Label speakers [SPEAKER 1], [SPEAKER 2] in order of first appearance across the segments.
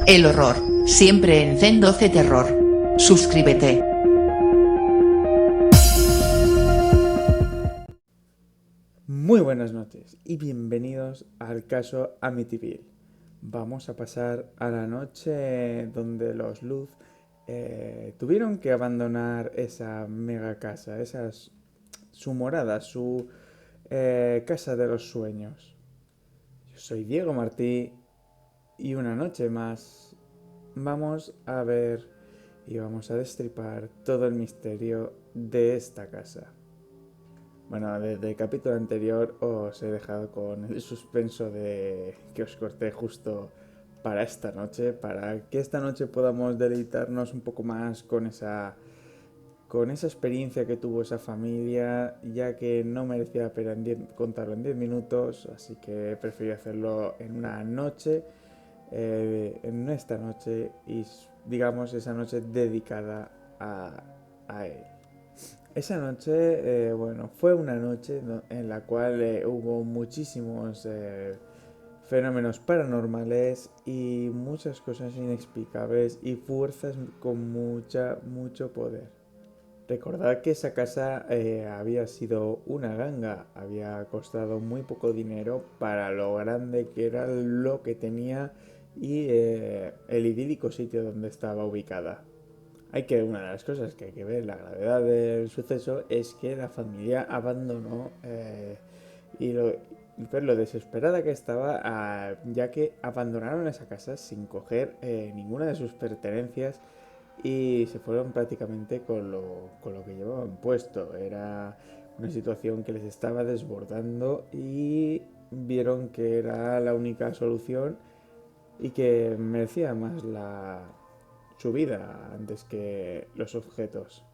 [SPEAKER 1] El horror, siempre en Zen 12 Terror. Suscríbete.
[SPEAKER 2] Muy buenas noches y bienvenidos al caso Amityville. Vamos a pasar a la noche donde los Luz tuvieron que abandonar esa mega casa, su morada, su casa de los sueños. Yo soy Diego Martí y una noche más vamos a ver y vamos a destripar todo el misterio de esta casa. Bueno, desde el capítulo anterior os he dejado con el suspenso de que os corté justo para esta noche, para que esta noche podamos deleitarnos un poco más con esa experiencia que tuvo esa familia, ya que no merecía la pena contarlo en 10 minutos, así que preferí hacerlo en una noche, en esta noche, y digamos esa noche dedicada a él. Esa noche, bueno, fue una noche en la cual hubo muchísimos fenómenos paranormales y muchas cosas inexplicables y fuerzas con mucho poder. Recordad que esa casa había sido una ganga, había costado muy poco dinero para lo grande que era lo que tenía y el idílico sitio donde estaba ubicada. Una de las cosas que hay que ver, la gravedad del suceso, es que la familia abandonó y ver lo desesperada que estaba, ya que abandonaron esa casa sin coger ninguna de sus pertenencias y se fueron prácticamente con lo que llevaban puesto. Era una situación que les estaba desbordando y vieron que era la única solución y que merecía más su vida antes que los objetos.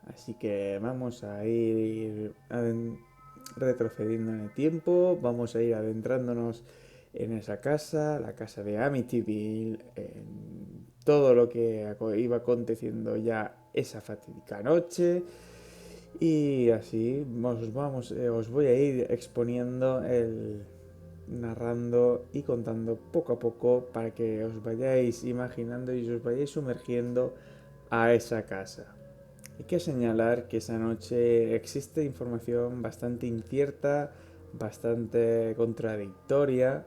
[SPEAKER 2] Así que vamos a ir retrocediendo en el tiempo, vamos a ir adentrándonos en esa casa, la casa de Amityville, en todo lo que iba aconteciendo ya esa fatídica noche. Y así os voy a ir exponiendo narrando y contando poco a poco para que os vayáis imaginando y os vayáis sumergiendo a esa casa. Hay que señalar que esa noche existe información bastante incierta, bastante contradictoria,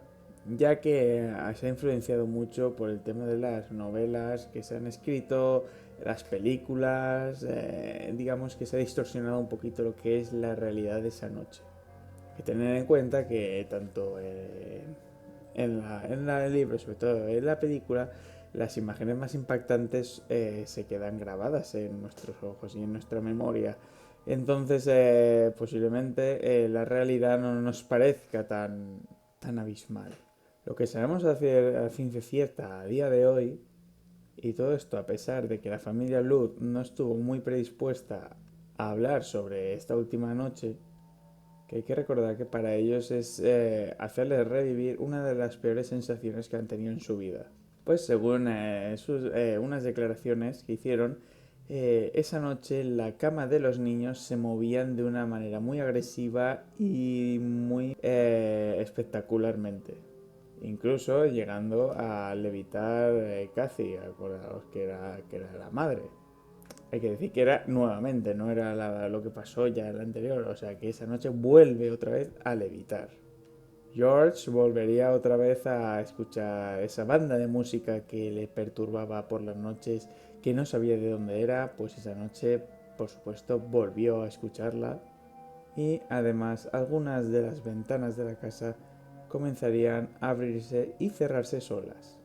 [SPEAKER 2] ya que se ha influenciado mucho por el tema de las novelas que se han escrito, las películas, digamos que se ha distorsionado un poquito lo que es la realidad de esa noche. Hay que tener en cuenta que tanto en el libro, sobre todo en la película, las imágenes más impactantes se quedan grabadas en nuestros ojos y en nuestra memoria. Entonces, posiblemente la realidad no nos parezca tan abismal. Lo que sabemos hacer a ciencia cierta a día de hoy, y todo esto a pesar de que la familia Luz no estuvo muy predispuesta a hablar sobre esta última noche, que hay que recordar que para ellos es hacerles revivir una de las peores sensaciones que han tenido en su vida. Pues según unas declaraciones que hicieron, esa noche la cama de los niños se movían de una manera muy agresiva y muy espectacularmente. Incluso llegando a levitar Cathy, acordaos que era la madre. Hay que decir que era nuevamente, no era lo que pasó ya en la anterior, o sea que esa noche vuelve otra vez a levitar. George volvería otra vez a escuchar esa banda de música que le perturbaba por las noches, que no sabía de dónde era, pues esa noche, por supuesto, volvió a escucharla y además algunas de las ventanas de la casa comenzarían a abrirse y cerrarse solas.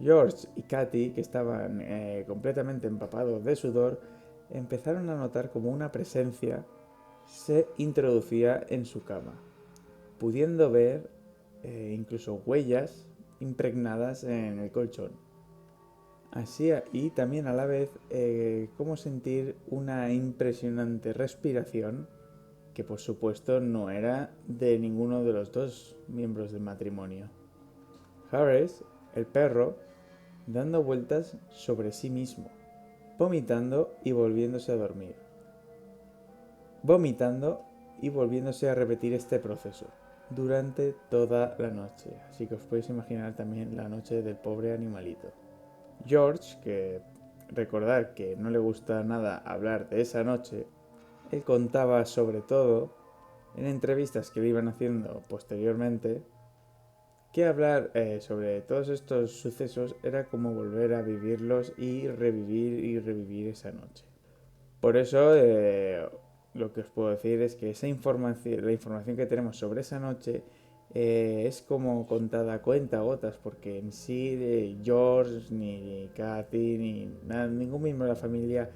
[SPEAKER 2] George y Katy, que estaban completamente empapados de sudor, empezaron a notar como una presencia se introducía en su cama, pudiendo ver incluso huellas impregnadas en el colchón. Así y también a la vez cómo sentir una impresionante respiración que por supuesto no era de ninguno de los dos miembros del matrimonio. Harris, el perro, dando vueltas sobre sí mismo, vomitando y volviéndose a dormir. Vomitando y volviéndose a repetir este proceso. durante toda la noche. Así que os podéis imaginar también la noche del pobre animalito. George, que recordad que no le gusta nada hablar de esa noche, él contaba sobre todo en entrevistas que le iban haciendo posteriormente que hablar sobre todos estos sucesos era como volver a vivirlos y revivir esa noche. Por eso lo que os puedo decir es que esa información, la información que tenemos sobre esa noche es como contada a cuenta gotas, porque en sí George, ni Kathy, ni nada, ningún miembro de la familia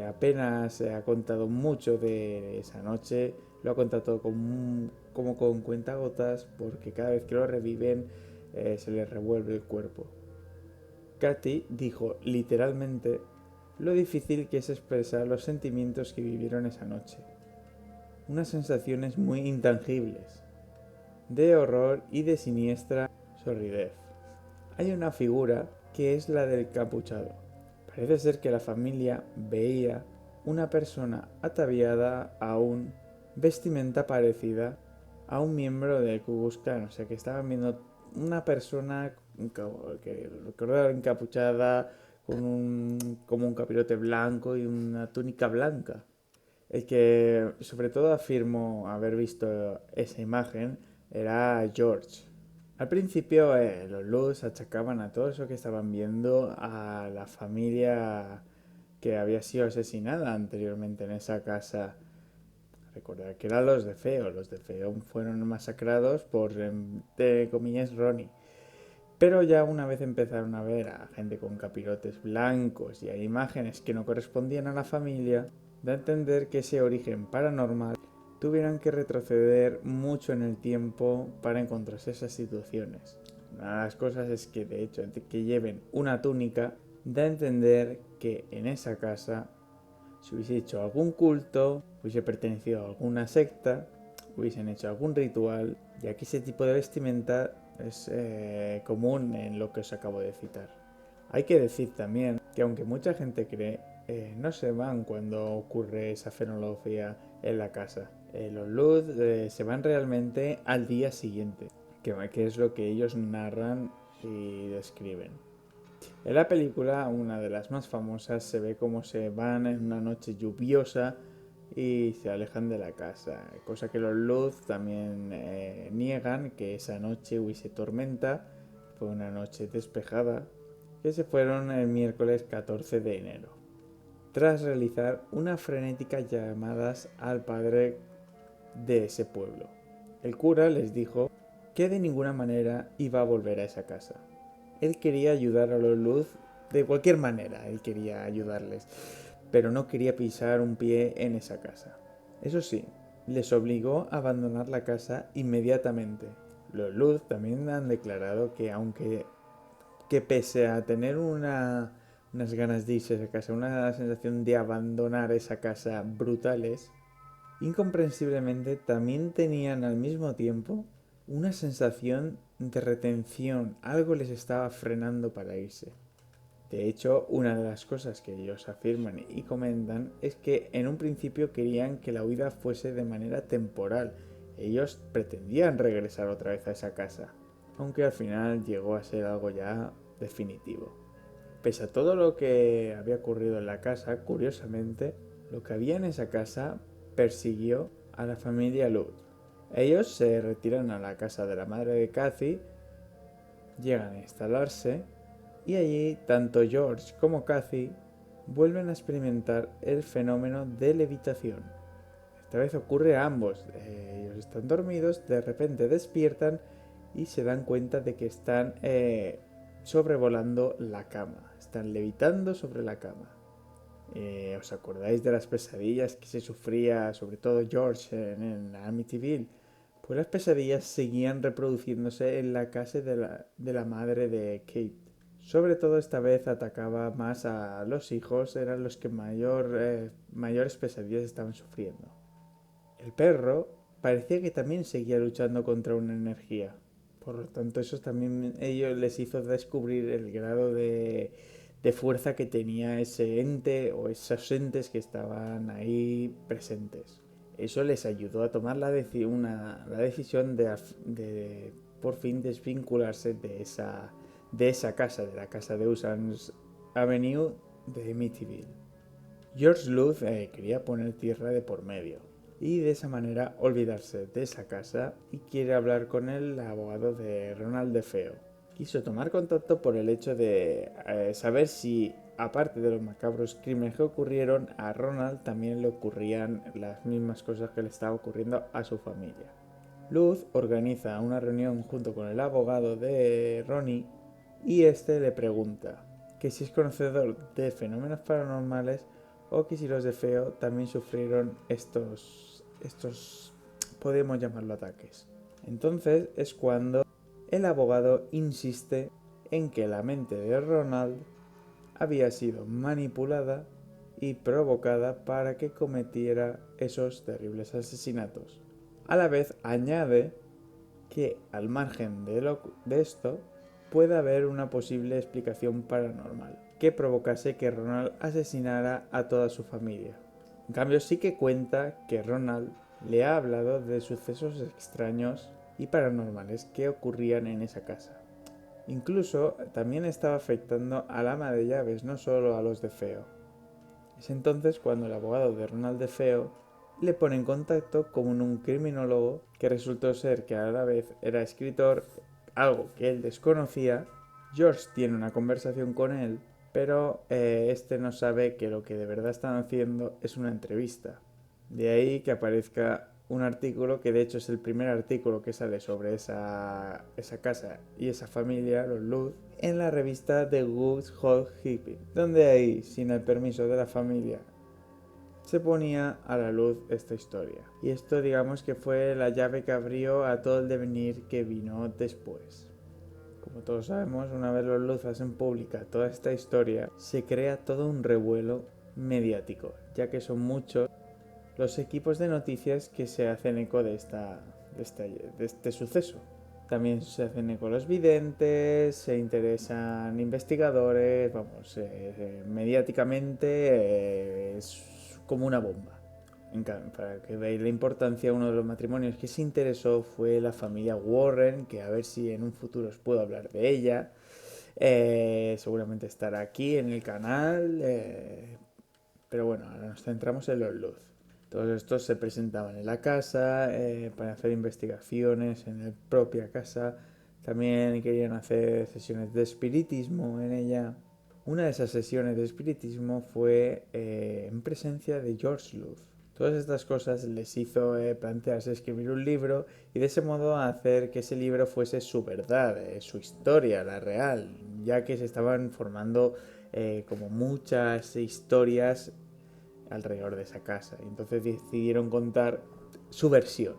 [SPEAKER 2] apenas ha contado mucho de esa noche, lo ha contado todo como con cuentagotas, porque cada vez que lo reviven se les revuelve el cuerpo. Katy dijo literalmente lo difícil que es expresar los sentimientos que vivieron esa noche. Unas sensaciones muy intangibles, de horror y de siniestra sordidez. Hay una figura que es la del capuchado. Parece ser que la familia veía una persona ataviada a un vestimenta parecida a un miembro del Ku Klux Klan, o sea que estaban viendo una persona que recordaba encapuchada con como un capirote blanco y una túnica blanca. El que sobre todo afirmó haber visto esa imagen era George. Al principio los Luz achacaban a todo eso que estaban viendo a la familia que había sido asesinada anteriormente en esa casa. Recordar que eran los de Feo fueron masacrados por, entre comillas, Ronnie. Pero ya una vez empezaron a ver a gente con capirotes blancos y a imágenes que no correspondían a la familia, da a entender que ese origen paranormal tuvieran que retroceder mucho en el tiempo para encontrarse esas situaciones. Una de las cosas es que de hecho que lleven una túnica da a entender que en esa casa si hubiese hecho algún culto, hubiese pertenecido a alguna secta, hubiesen hecho algún ritual, ya que ese tipo de vestimenta es común en lo que os acabo de citar. Hay que decir también que aunque mucha gente cree, no se van cuando ocurre esa fenomenología en la casa. Los luz se van realmente al día siguiente, que es lo que ellos narran y describen. En la película, una de las más famosas, se ve cómo se van en una noche lluviosa y se alejan de la casa, cosa que los Luz también niegan que esa noche hubiese tormenta, fue una noche despejada, que se fueron el miércoles 14 de enero, tras realizar una frenética llamadas al padre de ese pueblo. El cura les dijo que de ninguna manera iba a volver a esa casa. Él quería ayudar a los Luz de cualquier manera, él quería ayudarles, pero no quería pisar un pie en esa casa. Eso sí, les obligó a abandonar la casa inmediatamente. Los Luz también han declarado que pese a tener unas ganas de irse a esa casa, una sensación de abandonar esa casa brutales, incomprensiblemente también tenían al mismo tiempo una sensación de retención, algo les estaba frenando para irse. De hecho, una de las cosas que ellos afirman y comentan es que en un principio querían que la huida fuese de manera temporal. Ellos pretendían regresar otra vez a esa casa, aunque al final llegó a ser algo ya definitivo. Pese a todo lo que había ocurrido en la casa, curiosamente, lo que había en esa casa persiguió a la familia Lutz. Ellos se retiran a la casa de la madre de Kathy, llegan a instalarse y allí tanto George como Kathy vuelven a experimentar el fenómeno de levitación. Esta vez ocurre a ambos. Ellos están dormidos, de repente despiertan y se dan cuenta de que están sobrevolando la cama. Están levitando sobre la cama. ¿Os acordáis de las pesadillas que se sufría, sobre todo George, en Amityville? Pues las pesadillas seguían reproduciéndose en la casa de la madre de Kate. Sobre todo esta vez atacaba más a los hijos, eran los que mayores pesadillas estaban sufriendo. El perro parecía que también seguía luchando contra una energía. Por lo tanto, eso también ellos les hizo descubrir el grado de fuerza que tenía ese ente o esos entes que estaban ahí presentes. Eso les ayudó a tomar la decisión de por fin desvincularse de esa casa, de la casa de Usans Avenue de Amityville. George Luth quería poner tierra de por medio y de esa manera olvidarse de esa casa, y quiere hablar con el abogado de Ronald DeFeo. Quiso tomar contacto por el hecho de saber si, aparte de los macabros crímenes que ocurrieron, a Ronald también le ocurrían las mismas cosas que le estaba ocurriendo a su familia. Luth organiza una reunión junto con el abogado de Ronnie, y este le pregunta que si es conocedor de fenómenos paranormales o que si los DeFeo también sufrieron estos podemos llamarlo ataques. Entonces es cuando el abogado insiste en que la mente de Ronald había sido manipulada y provocada para que cometiera esos terribles asesinatos. A la vez añade que, al margen de esto, puede haber una posible explicación paranormal que provocase que Ronald asesinara a toda su familia. En cambio, sí que cuenta que Ronald le ha hablado de sucesos extraños y paranormales que ocurrían en esa casa. Incluso también estaba afectando al ama de llaves, no solo a los DeFeo. Es entonces cuando el abogado de Ronald DeFeo le pone en contacto con un criminólogo que resultó ser que a la vez era escritor, algo que él desconocía. George tiene una conversación con él, pero este no sabe que lo que de verdad están haciendo es una entrevista. De ahí que aparezca un artículo que de hecho es el primer artículo que sale sobre esa casa y esa familia, los Luth, en la revista The Woods Hole Hippie, donde ahí, sin el permiso de la familia, se ponía a la luz esta historia. Y esto, digamos, que fue la llave que abrió a todo el devenir que vino después. Como todos sabemos, una vez los Luth hacen pública toda esta historia, se crea todo un revuelo mediático, ya que son muchos los equipos de noticias que se hacen eco de este suceso. También se hacen eco los videntes, se interesan investigadores, vamos, mediáticamente es como una bomba. Para que veáis la importancia, uno de los matrimonios que se interesó fue la familia Warren, que a ver si en un futuro os puedo hablar de ella. Seguramente estará aquí en el canal, pero bueno, ahora nos centramos en los Luth. Todos estos se presentaban en la casa para hacer investigaciones en la propia casa. También querían hacer sesiones de espiritismo en ella. Una de esas sesiones de espiritismo fue en presencia de George Luth. Todas estas cosas les hizo plantearse escribir un libro y de ese modo hacer que ese libro fuese su verdad, su historia, la real, ya que se estaban formando como muchas historias alrededor de esa casa. Y entonces decidieron contar su versión,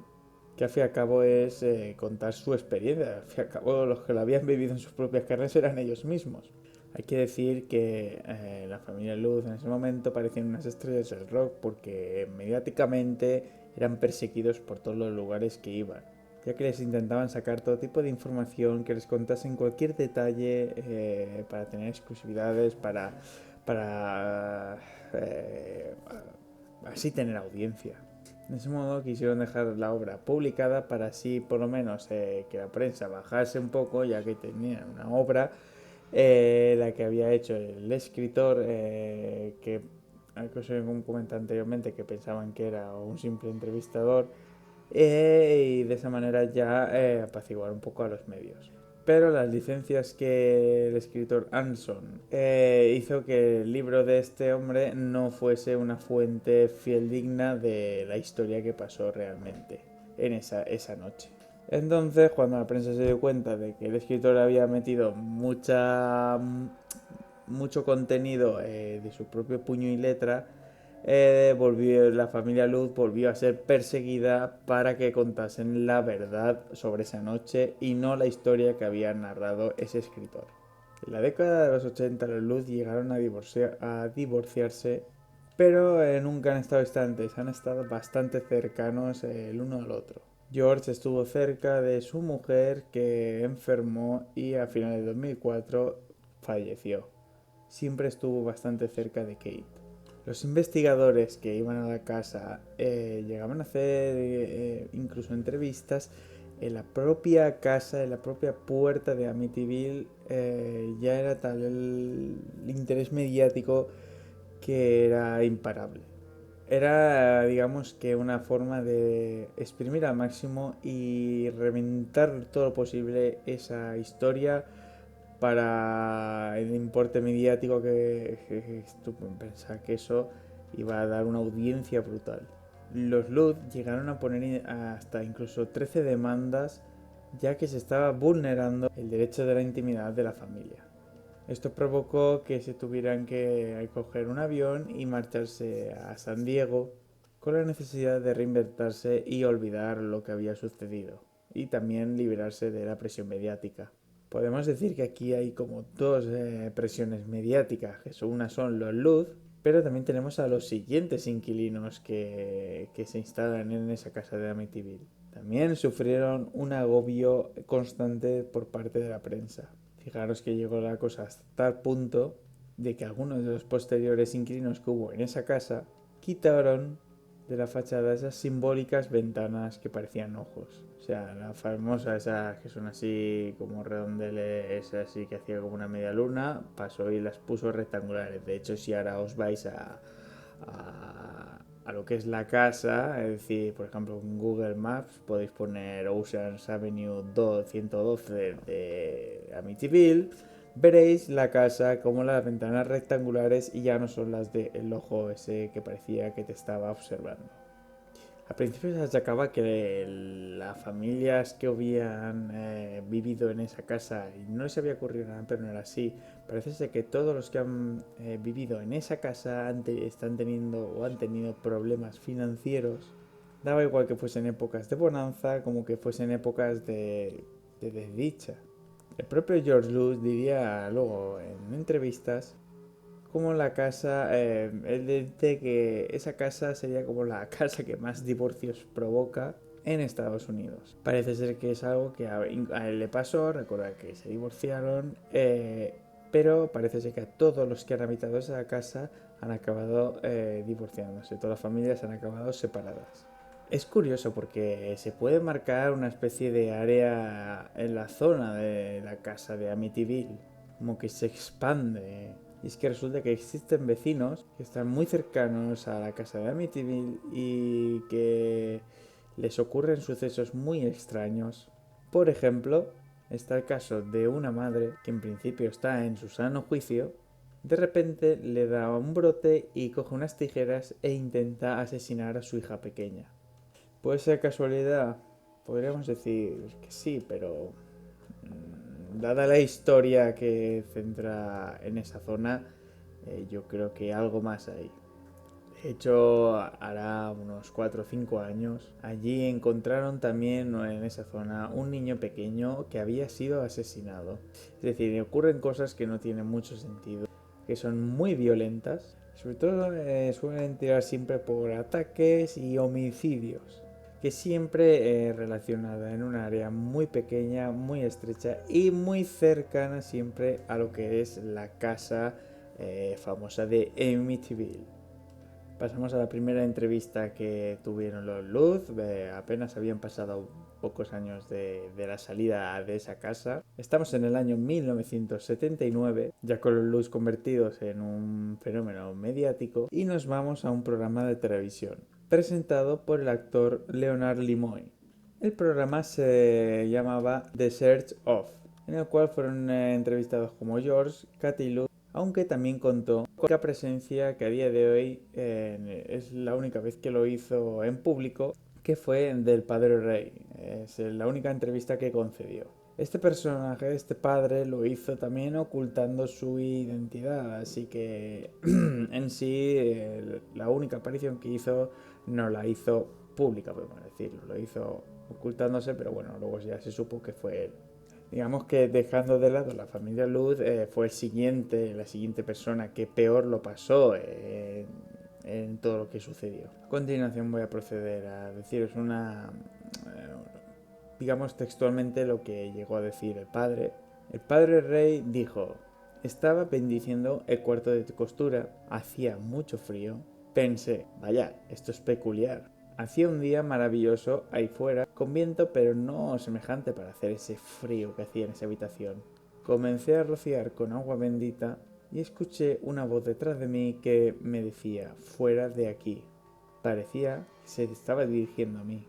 [SPEAKER 2] que al fin y al cabo es contar su experiencia. Al fin y al cabo los que lo habían vivido en sus propias carnes eran ellos mismos. Hay que decir que la familia Luth en ese momento parecían unas estrellas del rock porque mediáticamente eran perseguidos por todos los lugares que iban, ya que les intentaban sacar todo tipo de información, que les contasen cualquier detalle para tener exclusividades, para así tener audiencia. De ese modo quisieron dejar la obra publicada para así por lo menos que la prensa bajase un poco, ya que tenían una obra la que había hecho el escritor que os he comentado anteriormente, que pensaban que era un simple entrevistador, y de esa manera ya apaciguar un poco a los medios. Pero las licencias que el escritor Anson hizo que el libro de este hombre no fuese una fuente fiel digna de la historia que pasó realmente en esa noche. Entonces, cuando la prensa se dio cuenta de que el escritor había metido mucho contenido de su propio puño y letra, la familia Luth volvió a ser perseguida para que contasen la verdad sobre esa noche y no la historia que había narrado ese escritor. En la década de los 80 los Luth llegaron a divorciarse, pero nunca han estado distantes, han estado bastante cercanos el uno al otro. George estuvo cerca de su mujer, que enfermó y a finales de 2004 falleció. Siempre estuvo bastante cerca de Kate. Los investigadores que iban a la casa llegaban a hacer incluso entrevistas en la propia casa, en la propia puerta de Amityville. Ya era tal el interés mediático que era imparable. Era, digamos que una forma de exprimir al máximo y reventar todo lo posible esa historia para el importe mediático que tú pensás que eso iba a dar una audiencia brutal. Los Luz llegaron a poner hasta incluso 13 demandas ya que se estaba vulnerando el derecho de la intimidad de la familia. Esto provocó que se tuvieran que coger un avión y marcharse a San Diego con la necesidad de reinventarse y olvidar lo que había sucedido y también liberarse de la presión mediática. Podemos decir que aquí hay como dos presiones mediáticas, que una son los Luz, pero también tenemos a los siguientes inquilinos que se instalan en esa casa de Amityville. También sufrieron un agobio constante por parte de la prensa. Fijaros que llegó la cosa hasta tal punto de que algunos de los posteriores inquilinos que hubo en esa casa quitaron de la fachada esas simbólicas ventanas que parecían ojos. O sea, la famosa esas que son así como redondeles, así que hacía como una media luna, pasó y las puso rectangulares. De hecho, si ahora os vais a lo que es la casa, es decir, por ejemplo, en Google Maps podéis poner Oceans Avenue 112 de Amityville, veréis la casa como las ventanas rectangulares y ya no son las del ojo ese que parecía que te estaba observando. Al principio se achacaba que las familias que habían vivido en esa casa y no les había ocurrido nada, pero no era así. Parece ser que todos los que han vivido en esa casa están teniendo o han tenido problemas financieros. Daba igual que fuesen épocas de bonanza como que fuesen épocas de desdicha. El propio George Lewis diría luego en entrevistas como la casa, él dice que esa casa sería como la casa que más divorcios provoca en Estados Unidos. Parece ser que es algo que a él le pasó, recuerda que se divorciaron, pero parece ser que a todos los que han habitado esa casa han acabado divorciándose, todas las familias han acabado separadas. Es curioso porque se puede marcar una especie de área en la zona de la casa de Amityville, como que se expande. Y es que resulta que existen vecinos que están muy cercanos a la casa de Amityville y que les ocurren sucesos muy extraños. Por ejemplo, está el caso de una madre que en principio está en su sano juicio, de repente le da un brote y coge unas tijeras e intenta asesinar a su hija pequeña. ¿Puede ser casualidad? Podríamos decir que sí, pero dada la historia que centra en esa zona, yo creo que algo más hay. De hecho, hará unos 4 o 5 años, allí encontraron también en esa zona un niño pequeño que había sido asesinado. Es decir, ocurren cosas que no tienen mucho sentido, que son muy violentas. Sobre todo suelen tirar siempre por ataques y homicidios, que siempre relacionada en un área muy pequeña, muy estrecha y muy cercana siempre a lo que es la casa famosa de Amityville. Pasamos a la primera entrevista que tuvieron los Luz. Apenas habían pasado pocos años de la salida de esa casa. Estamos en el año 1979, ya con los Luz convertidos en un fenómeno mediático, y nos vamos a un programa de televisión presentado por el actor Leonard Nimoy. El programa se llamaba The Search Of, en el cual fueron entrevistados como George, Katy Luz, aunque también contó con la presencia que a día de hoy es la única vez que lo hizo en público, que fue del Padre Rey. Es la única entrevista que concedió. Este personaje, este padre, lo hizo también ocultando su identidad, así que en sí la única aparición que hizo no la hizo pública, podemos decirlo. Lo hizo ocultándose, pero bueno, luego ya se supo que fue él. Digamos que dejando de lado la familia Luz, fue la siguiente persona que peor lo pasó en todo lo que sucedió. A continuación voy a proceder a deciros digamos textualmente lo que llegó a decir el padre. El padre Rey dijo: Estaba bendiciendo el cuarto de costura. Hacía mucho frío. Pensé, vaya, esto es peculiar. Hacía un día maravilloso ahí fuera, con viento, pero no semejante para hacer ese frío que hacía en esa habitación. Comencé a rociar con agua bendita y escuché una voz detrás de mí que me decía, fuera de aquí. Parecía que se estaba dirigiendo a mí,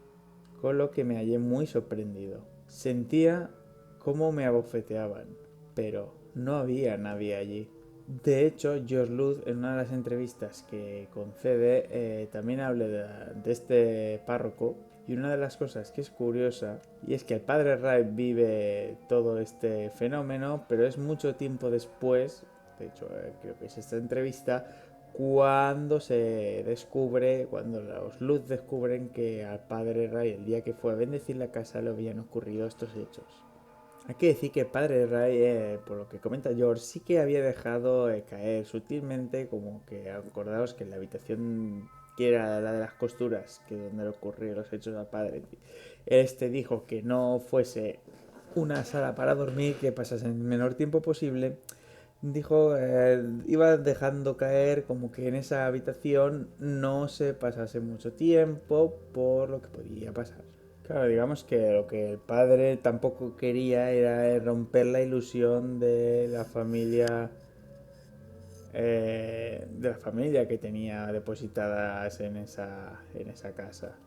[SPEAKER 2] con lo que me hallé muy sorprendido. Sentía cómo me abofeteaban, pero no había nadie allí. De hecho, George Luz, en una de las entrevistas que concede, también habla de este párroco. Y una de las cosas que es curiosa, y es que el padre Wright vive todo este fenómeno, pero es mucho tiempo después, de hecho creo que es esta entrevista, cuando se descubre, cuando los Luz descubren que al padre Wright el día que fue a bendecir la casa le habían ocurrido estos hechos. Hay que decir que el padre Ray, por lo que comenta George, sí que había dejado caer sutilmente, como que acordaos que en la habitación que era la de las costuras, que es donde le ocurrieron los hechos al padre, este dijo que no fuese una sala para dormir, que pasase en el menor tiempo posible. Dijo, iba dejando caer como que en esa habitación no se pasase mucho tiempo por lo que podía pasar. Claro, digamos que lo que el padre tampoco quería era romper la ilusión de la familia que tenía depositadas en esa casa.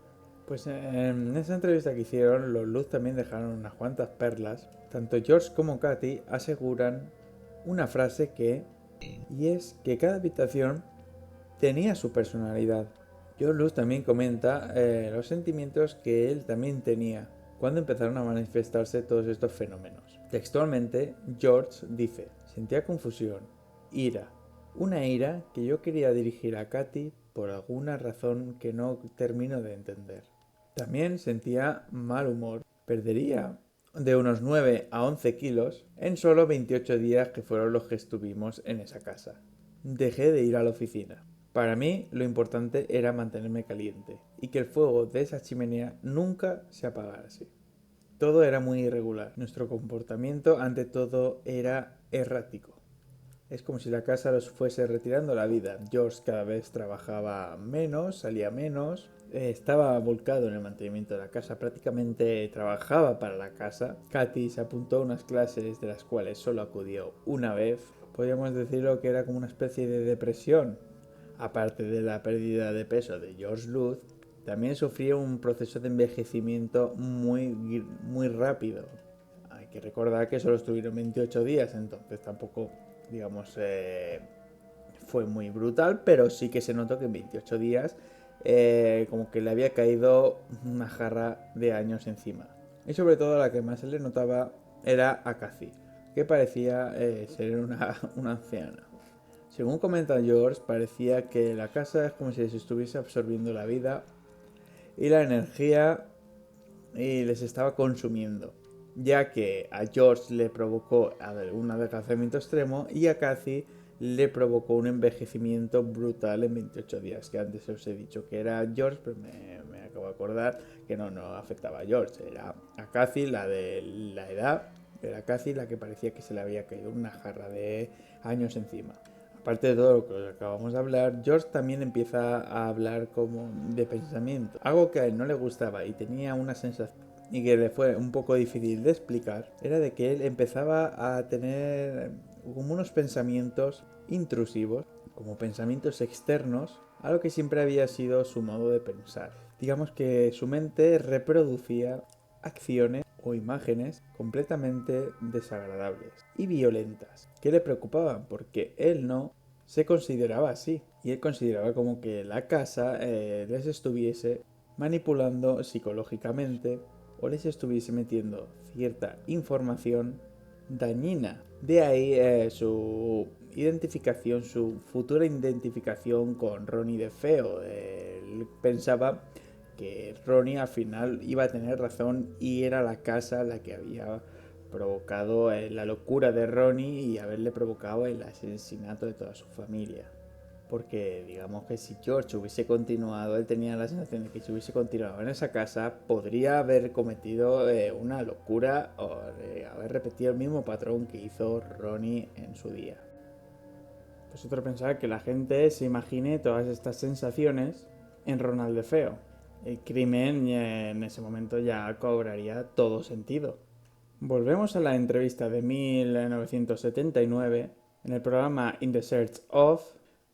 [SPEAKER 2] Pues en esa entrevista que hicieron, los Luz también dejaron unas cuantas perlas. Tanto George como Katy aseguran una frase y es que cada habitación tenía su personalidad. George Luz también comenta los sentimientos que él también tenía cuando empezaron a manifestarse todos estos fenómenos. Textualmente, George dice, sentía confusión, ira, una ira que yo quería dirigir a Katy por alguna razón que no termino de entender. También sentía mal humor, perdería de unos 9 a 11 kilos en solo 28 días que fueron los que estuvimos en esa casa. Dejé de ir a la oficina. Para mí lo importante era mantenerme caliente y que el fuego de esa chimenea nunca se apagase. Todo era muy irregular. Nuestro comportamiento ante todo era errático. Es como si la casa los fuese retirando la vida. George cada vez trabajaba menos, salía menos, estaba volcado en el mantenimiento de la casa, prácticamente trabajaba para la casa. Katy se apuntó a unas clases de las cuales solo acudió una vez. Podríamos decirlo que era como una especie de depresión. Aparte de la pérdida de peso de George Luz, también sufría un proceso de envejecimiento muy rápido. Hay que recordar que solo estuvieron 28 días, entonces tampoco, digamos, fue muy brutal, pero sí que se notó que en 28 días como que le había caído una jarra de años encima. Y sobre todo la que más se le notaba era a Cathy, que parecía ser una anciana. Según comenta George, parecía que la casa es como si les estuviese absorbiendo la vida y la energía y les estaba consumiendo, ya que a George le provocó un adelgazamiento extremo y a Cathy le provocó un envejecimiento brutal en 28 días, que antes os he dicho que era George, pero me acabo de acordar que no afectaba a George, era a Cathy, la de la edad, era Cathy la que parecía que se le había caído una jarra de años encima. Aparte de todo lo que acabamos de hablar, George también empieza a hablar como de pensamiento, algo que a él no le gustaba y tenía una sensación y que le fue un poco difícil de explicar, era de que él empezaba a tener como unos pensamientos intrusivos, como pensamientos externos, a lo que siempre había sido su modo de pensar. Digamos que su mente reproducía acciones o imágenes completamente desagradables y violentas que le preocupaban porque él no se consideraba así y él consideraba como que la casa les estuviese manipulando psicológicamente o les estuviese metiendo cierta información dañina. De ahí su identificación, su futura identificación con Ronnie DeFeo. Él pensaba que Ronnie al final iba a tener razón y era la casa la que había provocado la locura de Ronnie y haberle provocado el asesinato de toda su familia. porque digamos que si George hubiese continuado, él tenía la sensación de que si hubiese continuado en esa casa, podría haber cometido una locura o haber repetido el mismo patrón que hizo Ronnie en su día. Vosotros pensáis que la gente se imagine todas estas sensaciones en Ronald de Feo. El crimen en ese momento ya cobraría todo sentido. Volvemos a la entrevista de 1979 en el programa In the Search of,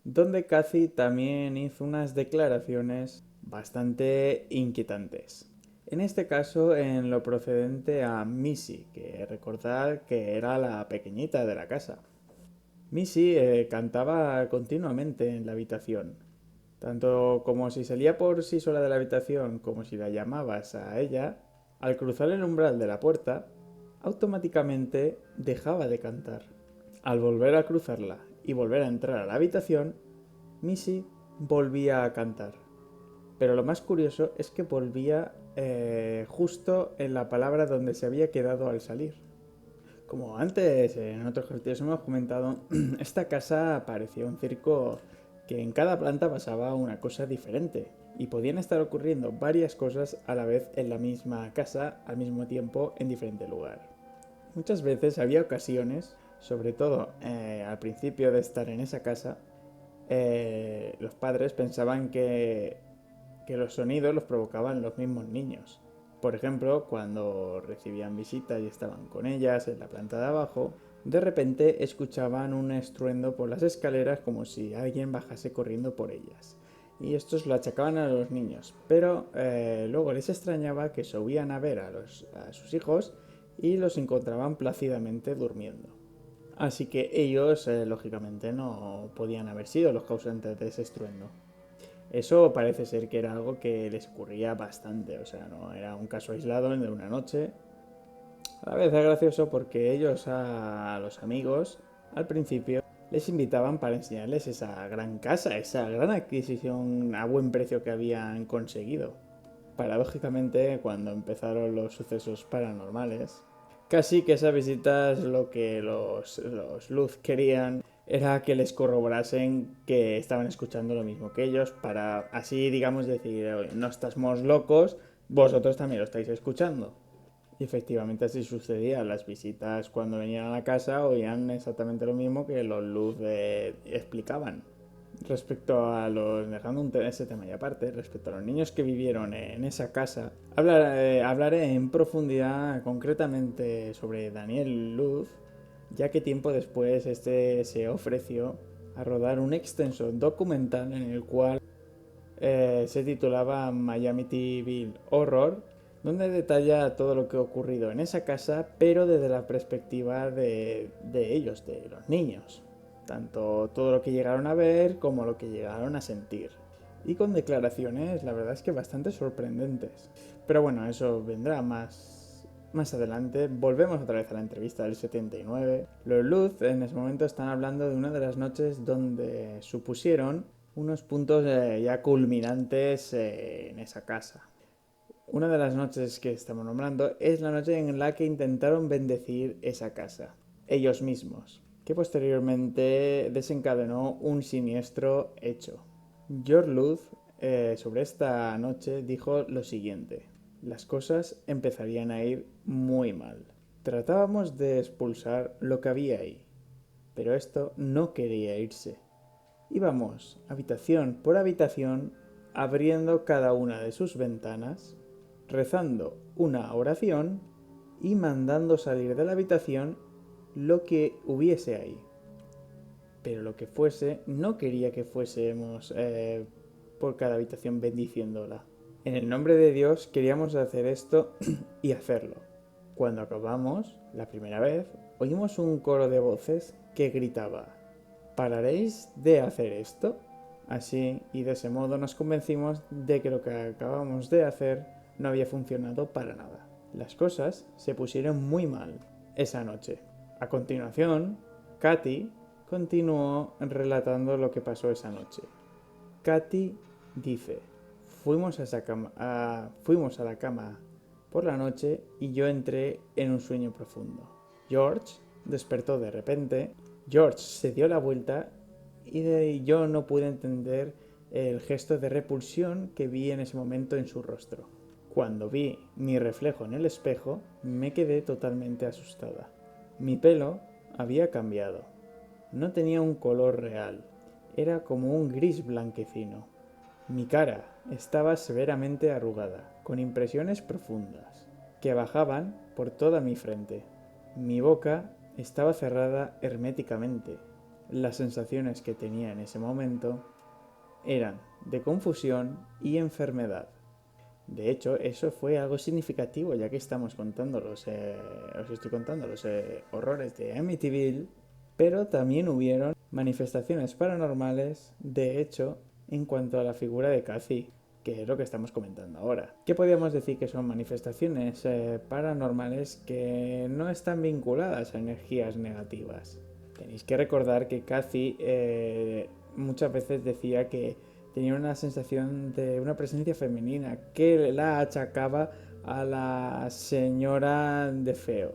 [SPEAKER 2] donde Kathy también hizo unas declaraciones bastante inquietantes. En este caso, en lo procedente a Missy, que recordad que era la pequeñita de la casa. Missy cantaba continuamente en la habitación. Tanto como si salía por sí sola de la habitación como si la llamabas a ella, al cruzar el umbral de la puerta, automáticamente dejaba de cantar. Al volver a cruzarla y volver a entrar a la habitación, Missy volvía a cantar. Pero lo más curioso es que volvía justo en la palabra donde se había quedado al salir. Como antes en otros capítulos hemos comentado, esta casa parecía un circo que en cada planta pasaba una cosa diferente y podían estar ocurriendo varias cosas a la vez en la misma casa al mismo tiempo en diferente lugar. Muchas veces había ocasiones, sobre todo al principio de estar en esa casa, los padres pensaban que los sonidos los provocaban los mismos niños. Por ejemplo, cuando recibían visitas y estaban con ellas en la planta de abajo, de repente escuchaban un estruendo por las escaleras como si alguien bajase corriendo por ellas. Y estos lo achacaban a los niños, pero luego les extrañaba que subían a ver a sus hijos y los encontraban plácidamente durmiendo. Así que ellos, lógicamente, no podían haber sido los causantes de ese estruendo. Eso parece ser que era algo que les ocurría bastante, o sea, no era un caso aislado de una noche. A la vez es gracioso porque ellos a los amigos, al principio, les invitaban para enseñarles esa gran casa, esa gran adquisición a buen precio que habían conseguido. Paradójicamente, cuando empezaron los sucesos paranormales, casi que esas visitas lo que los Luz querían era que les corroborasen que estaban escuchando lo mismo que ellos para así, digamos, decir, no estamos locos, vosotros también lo estáis escuchando. Y efectivamente así sucedía. Las visitas cuando venían a la casa oían exactamente lo mismo que los Luz explicaban. Respecto a los, dejando ese tema y aparte, respecto a los niños que vivieron en esa casa, hablaré en profundidad concretamente sobre Daniel Luz, ya que tiempo después este se ofreció a rodar un extenso documental en el cual se titulaba Miami TV Horror, donde detalla todo lo que ha ocurrido en esa casa, pero desde la perspectiva de ellos, de los niños. Tanto todo lo que llegaron a ver como lo que llegaron a sentir. Y con declaraciones, la verdad es que bastante sorprendentes. Pero bueno, eso vendrá más adelante. Volvemos otra vez a la entrevista del 79. Los Luz en ese momento están hablando de una de las noches donde supusieron unos puntos ya culminantes en esa casa. Una de las noches que estamos nombrando es la noche en la que intentaron bendecir esa casa, ellos mismos, que posteriormente desencadenó un siniestro hecho. George Luz sobre esta noche dijo lo siguiente: las cosas empezarían a ir muy mal. Tratábamos de expulsar lo que había ahí, pero esto no quería irse. Íbamos habitación por habitación, abriendo cada una de sus ventanas, rezando una oración y mandando salir de la habitación lo que hubiese ahí. Pero lo que fuese, no quería que fuésemos por cada habitación bendiciéndola. En el nombre de Dios queríamos hacer esto y hacerlo. Cuando acabamos, la primera vez, oímos un coro de voces que gritaba: ¿pararéis de hacer esto? Así y de ese modo nos convencimos de que lo que acabamos de hacer no había funcionado para nada. Las cosas se pusieron muy mal esa noche. A continuación, Katy continuó relatando lo que pasó esa noche. Katy dice: fuimos a la cama por la noche y yo entré en un sueño profundo. George despertó de repente. George se dio la vuelta y yo no pude entender el gesto de repulsión que vi en ese momento en su rostro. Cuando vi mi reflejo en el espejo, me quedé totalmente asustada. Mi pelo había cambiado. No tenía un color real. Era como un gris blanquecino. Mi cara estaba severamente arrugada, con impresiones profundas, que bajaban por toda mi frente. Mi boca estaba cerrada herméticamente. Las sensaciones que tenía en ese momento eran de confusión y enfermedad. De hecho, eso fue algo significativo, ya que estamos contando os estoy contando los horrores de Amityville, pero también hubieron manifestaciones paranormales, de hecho, en cuanto a la figura de Kathy, que es lo que estamos comentando ahora. ¿Qué podríamos decir que son manifestaciones paranormales que no están vinculadas a energías negativas? Tenéis que recordar que Kathy muchas veces decía que tenía una sensación de una presencia femenina que la achacaba a la señora de Feo.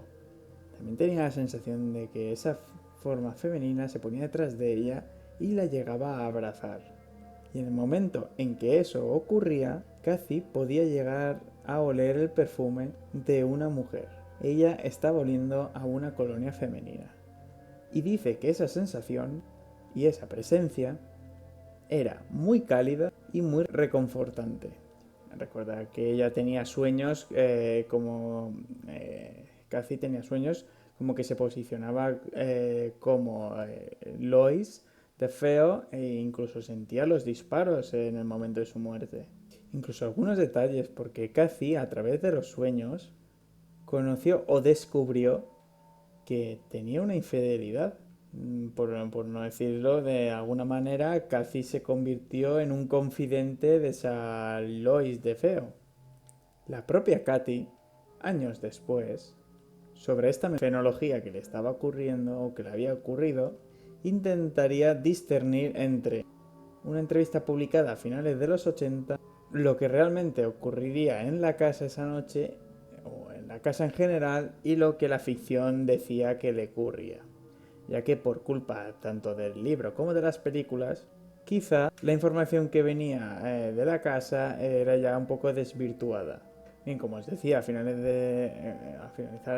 [SPEAKER 2] También tenía la sensación de que esa forma femenina se ponía detrás de ella y la llegaba a abrazar. Y en el momento en que eso ocurría, Kathy podía llegar a oler el perfume de una mujer. Ella estaba oliendo a una colonia femenina. Y dice que esa sensación y esa presencia era muy cálida y muy reconfortante. Recuerda que ella tenía sueños Kathy tenía sueños como que se posicionaba como Lois de Feo e incluso sentía los disparos en el momento de su muerte. Incluso algunos detalles porque Kathy a través de los sueños conoció o descubrió que tenía una infidelidad. Por no decirlo de alguna manera, Kathy se convirtió en un confidente de esa Lois de Feo. La propia Kathy, años después, sobre esta fenología que le estaba ocurriendo o que le había ocurrido, intentaría discernir entre una entrevista publicada a finales de los 80, lo que realmente ocurriría en la casa esa noche o en la casa en general y lo que la ficción decía que le ocurría, ya que por culpa tanto del libro como de las películas, quizá la información que venía de la casa era ya un poco desvirtuada. Bien, como os decía, al finalizar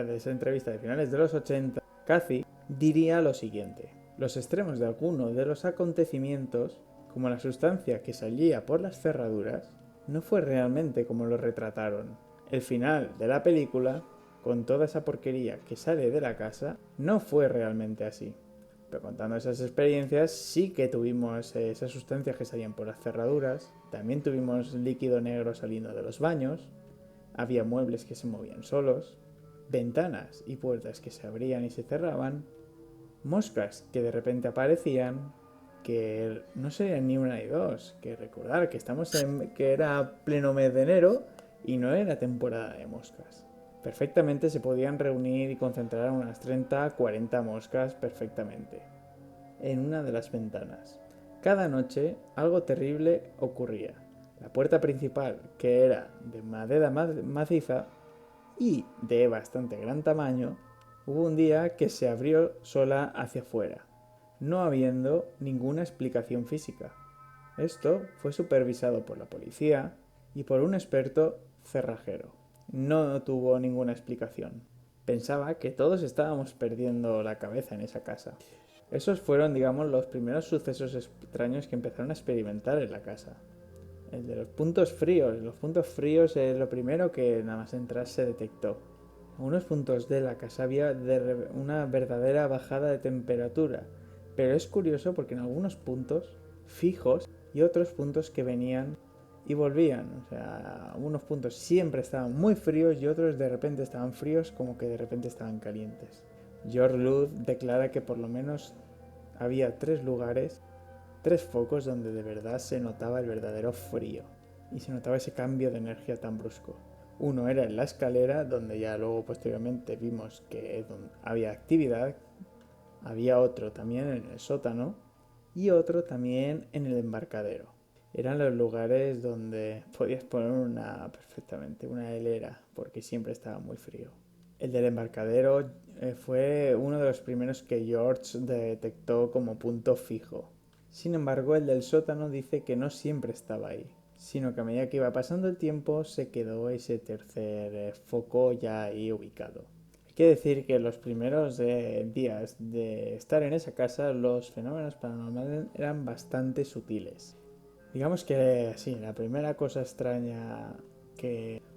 [SPEAKER 2] de esa entrevista de finales de los 80, Kathy diría lo siguiente: los extremos de alguno de los acontecimientos, como la sustancia que salía por las cerraduras, no fue realmente como lo retrataron. El final de la película, con toda esa porquería que sale de la casa, no fue realmente así. Pero contando esas experiencias, sí que tuvimos esas sustancias que salían por las cerraduras, también tuvimos líquido negro saliendo de los baños, había muebles que se movían solos, ventanas y puertas que se abrían y se cerraban, moscas que de repente aparecían, que no serían ni una ni dos, que recordar que que era pleno mes de enero y no era temporada de moscas. Perfectamente se podían reunir y concentrar unas 30-40 moscas perfectamente en una de las ventanas. Cada noche algo terrible ocurría. La puerta principal, que era de madera maciza y de bastante gran tamaño, hubo un día que se abrió sola hacia afuera, no habiendo ninguna explicación física. Esto fue supervisado por la policía y por un experto cerrajero. No tuvo ninguna explicación. Pensaba que todos estábamos perdiendo la cabeza en esa casa. Esos fueron, digamos, los primeros sucesos extraños que empezaron a experimentar en la casa. El de los puntos fríos. Los puntos fríos es lo primero que nada más entrar se detectó. En algunos puntos de la casa había una verdadera bajada de temperatura. Pero es curioso porque en algunos puntos fijos y otros puntos que venían y volvían. O sea, algunos puntos siempre estaban muy fríos y otros de repente estaban fríos como que de repente estaban calientes. George Luz declara que por lo menos había 3 lugares, 3 focos donde de verdad se notaba el verdadero frío y se notaba ese cambio de energía tan brusco. Uno era en la escalera, donde ya luego posteriormente vimos que había actividad. Había otro también en el sótano y otro también en el embarcadero. Eran los lugares donde podías poner perfectamente una hilera, porque siempre estaba muy frío. El del embarcadero fue uno de los primeros que George detectó como punto fijo. Sin embargo, el del sótano dice que no siempre estaba ahí, sino que a medida que iba pasando el tiempo se quedó ese tercer foco ya ahí ubicado. Hay que decir que los primeros días de estar en esa casa los fenómenos paranormales eran bastante sutiles. Digamos que sí, la primera cosa extraña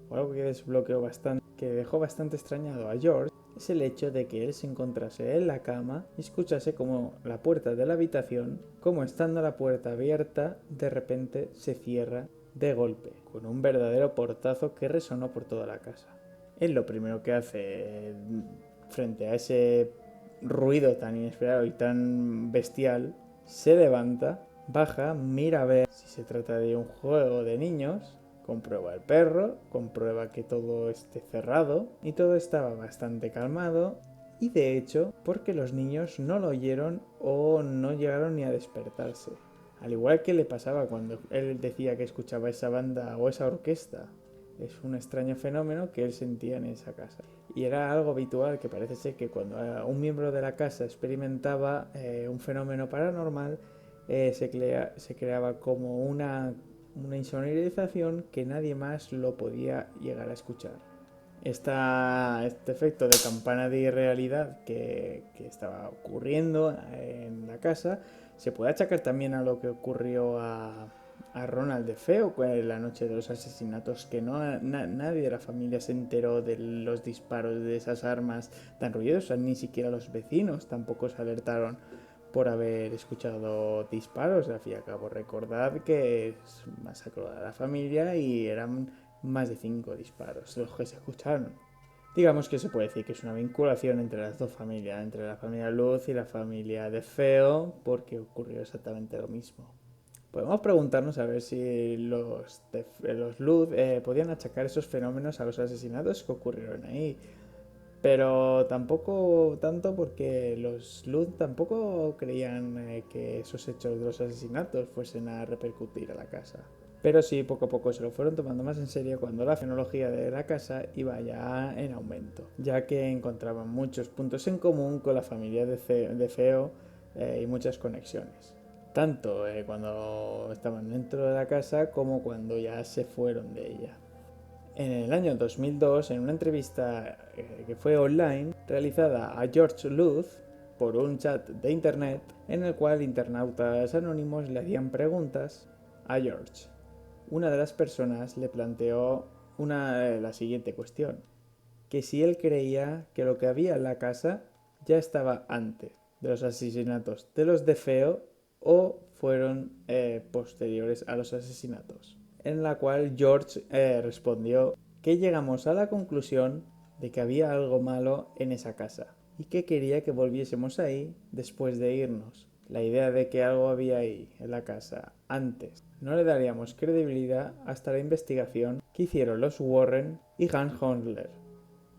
[SPEAKER 2] o algo que desbloqueó bastante, que dejó bastante extrañado a George, es el hecho de que él se encontrase en la cama y escuchase como la puerta de la habitación, como estando la puerta abierta, de repente se cierra de golpe, con un verdadero portazo que resonó por toda la casa. Él lo primero que hace frente a ese ruido tan inesperado y tan bestial, se levanta, baja, mira a ver si se trata de un juego de niños, comprueba el perro, comprueba que todo esté cerrado y todo estaba bastante calmado y de hecho porque los niños no lo oyeron o no llegaron ni a despertarse. Al igual que le pasaba cuando él decía que escuchaba esa banda o esa orquesta. Es un extraño fenómeno que él sentía en esa casa. Y era algo habitual que parece ser que cuando un miembro de la casa experimentaba un fenómeno paranormal, se creaba como una insonorización que nadie más lo podía llegar a escuchar. Este efecto de campana de irrealidad que estaba ocurriendo en la casa se puede achacar también a lo que ocurrió a Ronald DeFeo la noche de los asesinatos, que nadie de la familia se enteró de los disparos de esas armas tan ruidosas, ni siquiera los vecinos tampoco se alertaron por haber escuchado disparos. Al fin y al cabo, recordad que es un masacre de la familia y eran más de 5 disparos los que se escucharon. Digamos que se puede decir que es una vinculación entre las dos familias, entre la familia Luz y la familia DeFeo, porque ocurrió exactamente lo mismo. Podemos preguntarnos a ver si los Luz podían achacar esos fenómenos a los asesinatos que ocurrieron ahí. Pero tampoco tanto porque los Luz tampoco creían que esos hechos de los asesinatos fuesen a repercutir a la casa. Pero sí, poco a poco se lo fueron tomando más en serio cuando la tecnología de la casa iba ya en aumento, ya que encontraban muchos puntos en común con la familia de Feo y muchas conexiones. Tanto cuando estaban dentro de la casa como cuando ya se fueron de ella. En el año 2002, en una entrevista que fue online, realizada a George Luz por un chat de internet, en el cual internautas anónimos le hacían preguntas a George. Una de las personas le planteó la siguiente cuestión, que si él creía que lo que había en la casa ya estaba antes de los asesinatos de los DeFeo o fueron posteriores a los asesinatos, en la cual George respondió que llegamos a la conclusión de que había algo malo en esa casa y que quería que volviésemos ahí después de irnos. La idea de que algo había ahí en la casa antes no le daríamos credibilidad hasta la investigación que hicieron los Warren y Hans Hornler.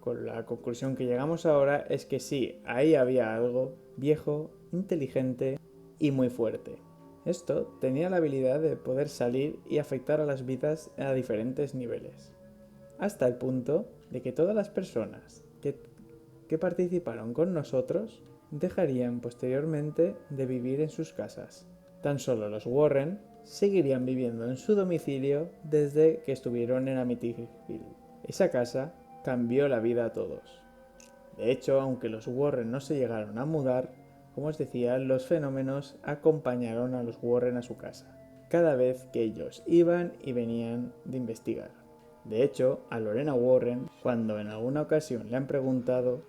[SPEAKER 2] Con la conclusión que llegamos ahora es que sí, ahí había algo viejo, inteligente y muy fuerte. Esto tenía la habilidad de poder salir y afectar a las vidas a diferentes niveles, hasta el punto de que todas las personas que participaron con nosotros dejarían posteriormente de vivir en sus casas. Tan solo los Warren seguirían viviendo en su domicilio desde que estuvieron en Amityville. Esa casa cambió la vida a todos. De hecho, aunque los Warren no se llegaron a mudar, como os decía, los fenómenos acompañaron a los Warren a su casa, cada vez que ellos iban y venían de investigar. De hecho, a Lorena Warren, cuando en alguna ocasión le han preguntado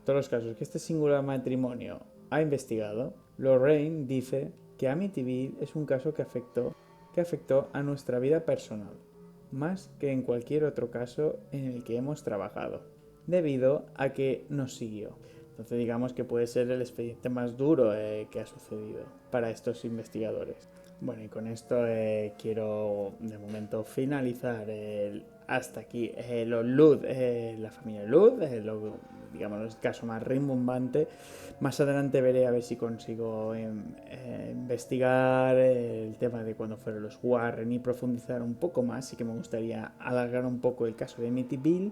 [SPEAKER 2] todos los casos que este singular matrimonio ha investigado, Lorraine dice que Amityville es un caso que afectó a nuestra vida personal, más que en cualquier otro caso en el que hemos trabajado, debido a que nos siguió. Entonces digamos que puede ser el expediente más duro que ha sucedido para estos investigadores. Bueno, y con esto quiero de momento finalizar hasta aquí los Lud, la familia Lud, digamos el caso más rimbombante. Más adelante veré a ver si consigo investigar el tema de cuándo fueron los Warren y profundizar un poco más. Sí que me gustaría alargar un poco el caso de Amityville,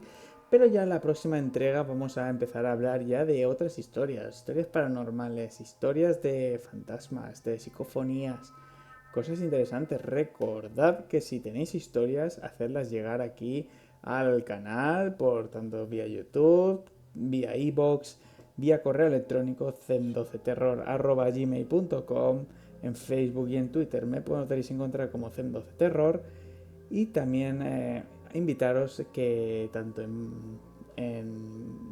[SPEAKER 2] Pero ya en la próxima entrega vamos a empezar a hablar ya de otras historias paranormales, historias de fantasmas, de psicofonías, cosas interesantes. Recordad que si tenéis historias, hacerlas llegar aquí al canal, por tanto vía YouTube, vía iVoox, vía correo electrónico zen12terror@gmail.com. En Facebook y en Twitter me podréis encontrar como zen12terror. Y también invitaros que tanto en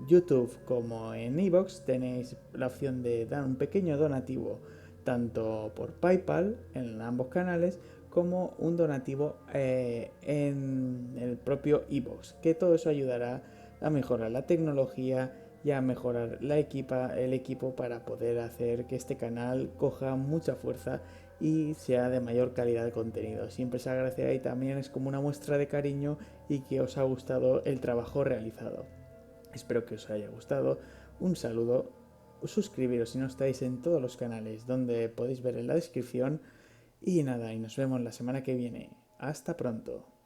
[SPEAKER 2] YouTube como en iVoox tenéis la opción de dar un pequeño donativo, tanto por PayPal en ambos canales, como un donativo en el propio iVoox, que todo eso ayudará a mejorar la tecnología y a mejorar el equipo para poder hacer que este canal coja mucha fuerza y sea de mayor calidad de contenido. Siempre se agradece y también es como una muestra de cariño y que os ha gustado el trabajo realizado. Espero que os haya gustado. Un saludo. Suscribiros si no estáis en todos los canales donde podéis ver en la descripción. Y nada, y nos vemos la semana que viene. Hasta pronto.